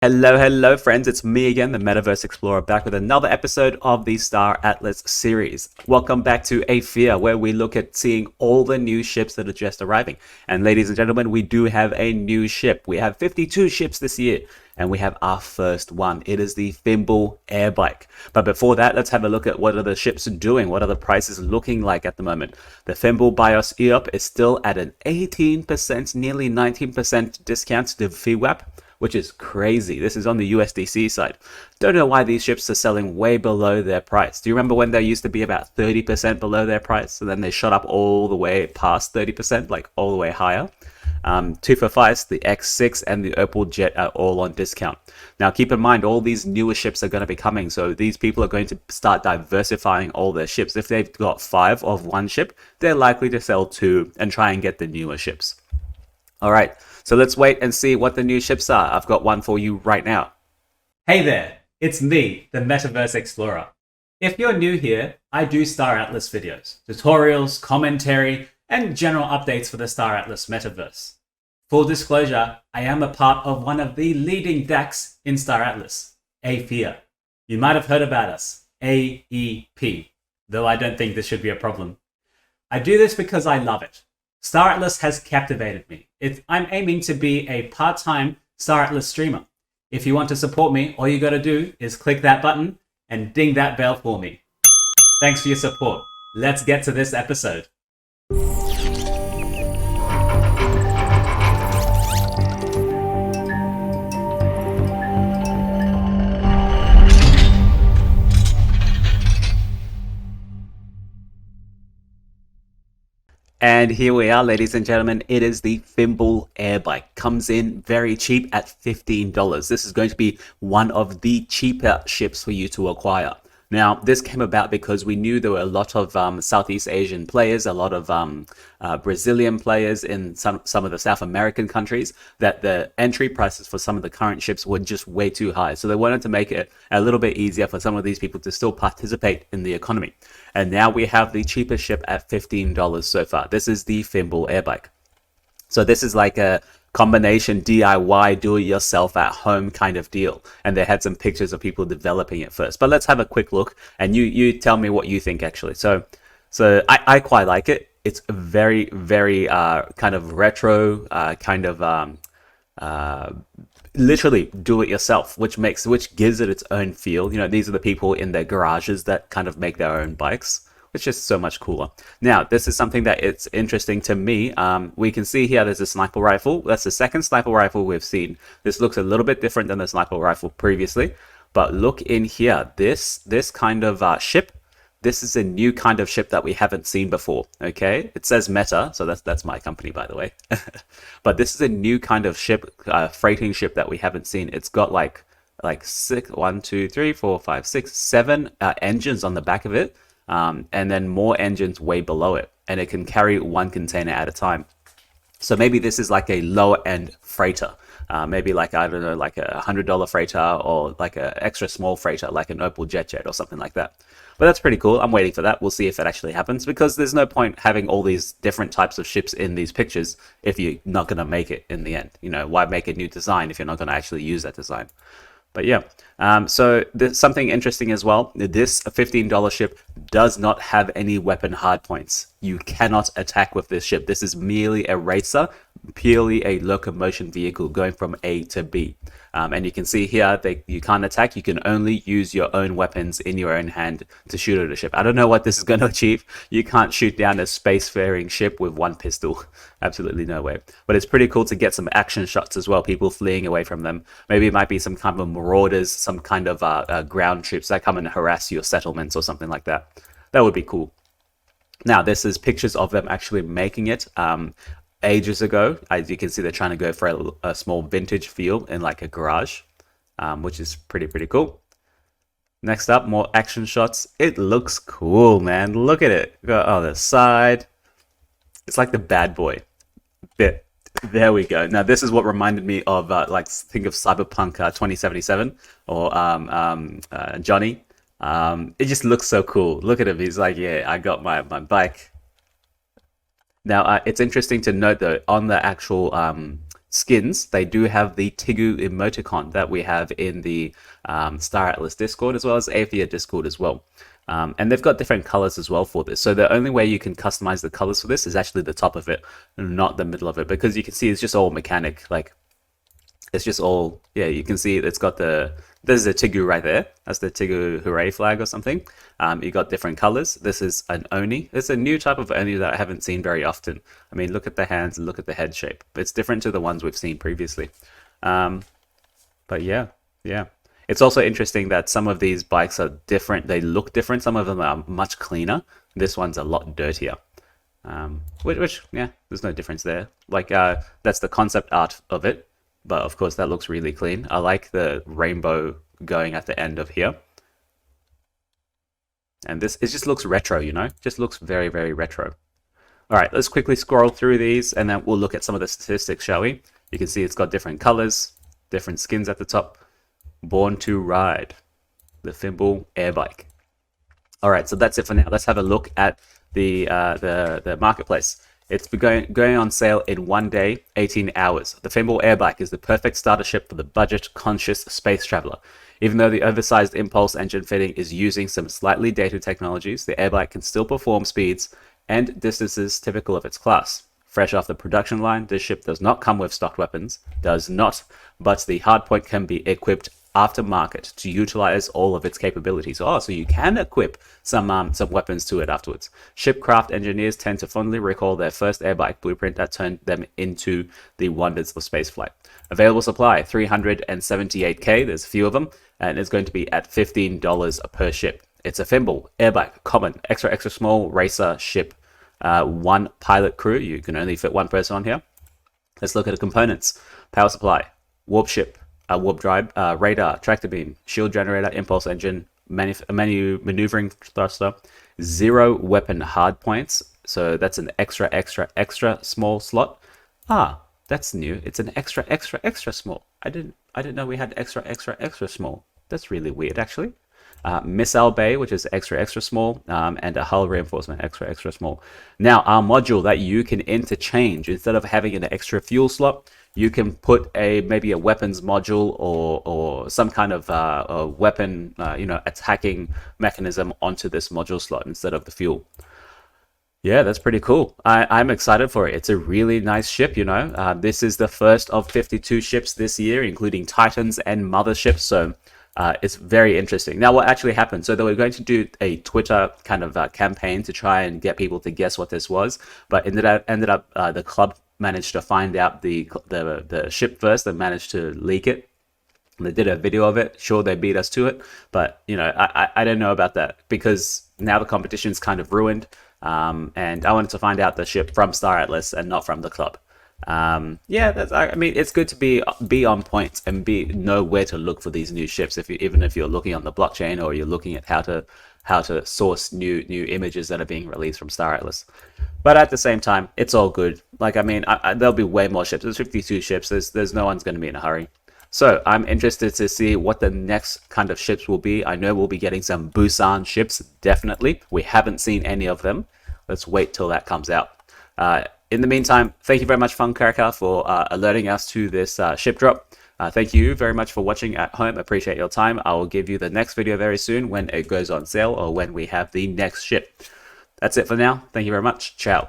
Hello friends, it's me again, the MetaVerse Explorer, back with another episode of the Star Atlas series. Welcome back to Aephian, where we look at seeing all the new ships that are just arriving. And ladies and gentlemen, we do have a new ship. We have 52 ships this year, and we have our first one. It is the Fimbul Airbike. But before that, let's have a look at what are the ships doing, what are the prices looking like at the moment. The Fimbul BIOS EOP is still at an 18%, nearly 19% discount to the VWAP, which is crazy. This is on the USDC side. Don't know why these ships are selling way below their price. Do you remember when they used to be about 30% below their price? And then they shot up all the way past 30%, like all the way higher. To suffice, the X6 and the Opal Jet are all on discount. Now keep in mind, all these newer ships are going to be coming. So these people are going to start diversifying all their ships. If they've got 5 of one ship, they're likely to sell 2 and try and get the newer ships. All right. So let's wait and see what the new ships are. I've got one for you right now. Hey there, it's me, the MetaVerse Explorer. If you're new here, I do Star Atlas videos, tutorials, commentary, and general updates for the Star Atlas metaverse. Full disclosure, I am a part of one of the leading DACs in Star Atlas, Aephian. You might have heard about us, AEP, though I don't think this should be a problem. I do this because I love it. Star Atlas has captivated me. I'm aiming to be a part-time Star Atlas streamer. If you want to support me, all you gotta do is click that button and ding that bell for me. Thanks for your support. Let's get to this episode. And here we are, ladies and gentlemen. It is the Fimbul Airbike. Comes in very cheap at $15. This is going to be one of the cheaper ships for you to acquire. Now, this came about because we knew there were a lot of Southeast Asian players, a lot of Brazilian players in some of the South American countries, that the entry prices for some of the current ships were just way too high. So they wanted to make it a little bit easier for some of these people to still participate in the economy. And now we have the cheapest ship at $15 so far. This is the Fimbul Airbike. So this is like a combination DIY, do-it-yourself at home kind of deal. And they had some pictures of people developing it first. But let's have a quick look, and you tell me what you think actually. So I quite like it. It's very, very kind of retro, literally do it yourself, which gives it its own feel. You know, these are the people in their garages that kind of make their own bikes, which is so much cooler. Now, this is something that it's interesting to me. We can see here there's a sniper rifle. That's the second sniper rifle we've seen. This looks a little bit different than the sniper rifle previously, but look in here. This kind of ship. This is a new kind of ship that we haven't seen before, okay? It says Meta, so that's my company, by the way. But this is a new kind of ship, freighting ship that we haven't seen. It's got like 7 engines on the back of it, and then more engines way below it. And it can carry one container at a time. So maybe this is like a lower end freighter. Maybe like, I don't know, like a $100 freighter, or like an extra small freighter, like an Opal Jet or something like that. But that's pretty cool. I'm waiting for that. We'll see if it actually happens, because there's no point having all these different types of ships in these pictures if you're not going to make it in the end. You know, why make a new design if you're not going to actually use that design? But yeah, so there's something interesting as well. This $15 ship does not have any weapon hardpoints. You cannot attack with this ship. This is merely a racer, purely a locomotion vehicle going from A to B. And you can see here that you can't attack. You can only use your own weapons in your own hand to shoot at a ship. I don't know what this is going to achieve. You can't shoot down a spacefaring ship with one pistol. Absolutely no way. But it's pretty cool to get some action shots as well, people fleeing away from them. Maybe it might be some kind of marauders, some kind of ground troops that come and harass your settlements or something like that. That would be cool. Now, this is pictures of them actually making it. Ages ago, as you can see, they're trying to go for a small vintage feel in like a garage, which is pretty cool. Next up, more action shots. It looks cool, man. Look at it. Got on the side. It's like the bad boy bit. There we go. Now, this is what reminded me of like, think of Cyberpunk 2077 or Johnny. It just looks so cool. Look at him. He's like, yeah, I got my bike. Now, it's interesting to note, though, on the actual skins, they do have the Tigu emoticon that we have in the Star Atlas Discord, as well as Aephian Discord as well. And they've got different colors as well for this. So the only way you can customize the colors for this is actually the top of it, not the middle of it, because you can see it's just all mechanic. Like, it's just all, yeah, you can see it's got there's a Tigu right there. That's the Tigu Hooray flag or something. You got different colors. This is an Oni. It's a new type of Oni that I haven't seen very often. I mean, look at the hands and look at the head shape. It's different to the ones we've seen previously. But yeah. It's also interesting that some of these bikes are different. They look different. Some of them are much cleaner. This one's a lot dirtier. Which yeah, there's no difference there. Like, that's the concept art of it. But of course, that looks really clean. I like the rainbow going at the end of here. And this, it just looks retro, you know? Just looks very, very retro. All right, let's quickly scroll through these and then we'll look at some of the statistics, shall we? You can see it's got different colors, different skins at the top. Born to Ride, the Fimbul Airbike. All right, so that's it for now. Let's have a look at the marketplace. It's going on sale in 1 day, 18 hours. The Fimbul Airbike is the perfect starter ship for the budget-conscious space traveler. Even though the oversized impulse engine fitting is using some slightly dated technologies, the Airbike can still perform speeds and distances typical of its class. Fresh off the production line, this ship does not come with stocked weapons, but the hardpoint can be equipped aftermarket to utilize all of its capabilities. Oh, so you can equip some weapons to it afterwards. Shipcraft engineers tend to fondly recall their first airbike blueprint that turned them into the wonders of spaceflight. Available supply 378k. There's a few of them, and it's going to be at $15 per ship. It's a Fimbul Airbike, common, extra small racer ship. One pilot crew. You can only fit one person on here. Let's look at the components. Power supply, warp ship, warp drive, radar, tractor beam, shield generator, impulse engine, maneuvering thruster, 0 weapon hard points. So that's an extra small slot. Ah, that's new. It's an extra small. I didn't know we had extra small. That's really weird, actually. Missile bay, which is extra small, and a hull reinforcement, extra small. Now, our module that you can interchange, instead of having an extra fuel slot, you can put maybe a weapons module or some kind of a weapon, attacking mechanism onto this module slot instead of the fuel. Yeah, that's pretty cool. I'm excited for it. It's a really nice ship, you know. This is the first of 52 ships this year, including Titans and motherships. So it's very interesting. Now, what actually happened? So they were going to do a Twitter kind of campaign to try and get people to guess what this was, but ended up the club managed to find out the ship first and managed to leak it. They did a video of it. Sure, they beat us to it, but you know, I don't know about that because now the competition's kind of ruined. And I wanted to find out the ship from Star Atlas and not from the club. Yeah, I mean, it's good to be on point and know where to look for these new ships. Even if you're looking on the blockchain or you're looking at how to source new images that are being released from Star Atlas. But at the same time, it's all good. Like, I mean, there'll be way more ships. There's 52 ships. There's no one's going to be in a hurry. So I'm interested to see what the next kind of ships will be. I know we'll be getting some Busan ships, definitely. We haven't seen any of them. Let's wait till that comes out. In the meantime, thank you very much, Funkaraka, for alerting us to this ship drop. Thank you very much for watching at home. Appreciate your time. I will give you the next video very soon when it goes on sale or when we have the next ship. That's it for now. Thank you very much. Ciao.